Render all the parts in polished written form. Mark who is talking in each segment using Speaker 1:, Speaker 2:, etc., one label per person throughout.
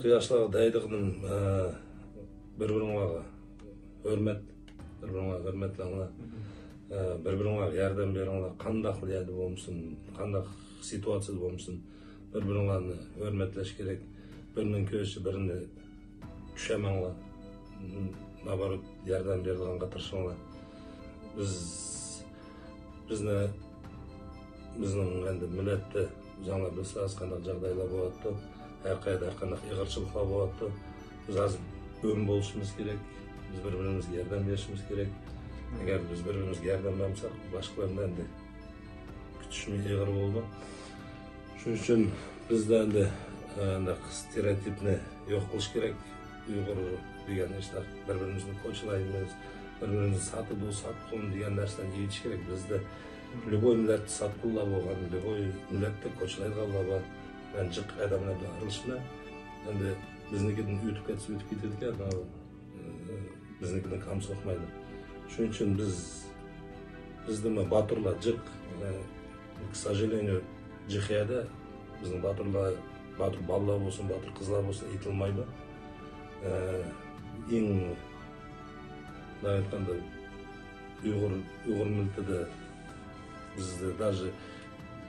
Speaker 1: Yaşlığa daydıqның bir-birіңға hürmet, bir-birіңға bir-birіңға ярдәм беріңлар, қандақ лияды болмысын, қандақ ситуацияда болмысын, bir-birіңға hürmetlеш керек, бірінің көші біріне күшемеңлар, наоборот, ярдәм берілғанға тырышыңлар. Біздің енді милletті жаңа білсіз қандай жағдайлар болады, әрқайда қандай иғыршылықтар болады. Біз аз өн болушымыз керек, біз бір-бірімізге ярдәм берішіміз керек. Егер біз бір-бірімізге ярдәм бермесек, башқалардан да күтішмей иғыр болды. Шуның үшін бізде енді стереотипні жоқ қылыш керек. Uyghur деген işler bir-birimizді koçlayımız, bir-birimizni satqın деген нәрсені етіш керек. Бізді любой milletті satqınlar болған, любой milletті koçlayдығалар бар. Ben жық адамларды арылышына, енді біздікіден өтіп кетеді ке, біздікіден қам соқмайды. Шуның үшін бізді батырлар жық, к сожалению, жық еді, біздің батырлар, батыр балалар болсын, батыр қызлар болсын, етілмайды. Ең айтқанда ұйғыр милletті бізді даже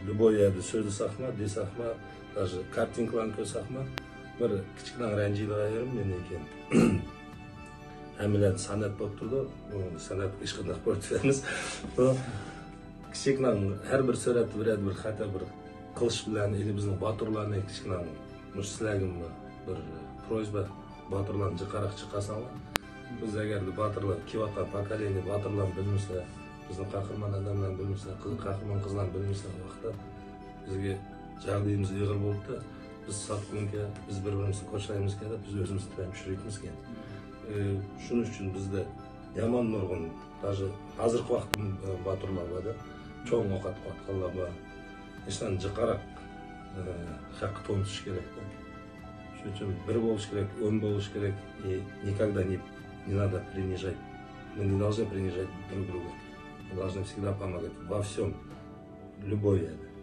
Speaker 1: любой әді сөзді сақма, десақма, даже картинкаларын көз сақма, бір кішкенен рәнжейді ғайырым мен екен. Әміләді санат болып тұрды, санат ешқандай көріп емес. Кішкенен әрбір сөреті бір қата бір қылыш білән, или біздің батырларына кішкенен мүшсіләгім бір просьба, батырларын жықарақ шыққасаңлар. Біз әгерді батырлар, кеватқан поколение батырларын білмесе, біздің қақырман адамларын білмесе, қақырман қызларын білмесе уақытта бізге жағдайымыз иғыр болды. Біз сатқынке, біз бір-бірімізді қоршаймыз ке, біз өзімізді пәмшірейтіміз ке. Шуның үшін бізді яман нұрғын, даже азырқы уақыт батырлар бады, чоң оқат қуатқалар ба, ештен жықарақ хақы тонытыш керек. Бір болуш керек, өн болуш керек, и никогда не надо принижать. Мы не должны принижать друг друга. Мы должны всегда помогать во всем, любой это.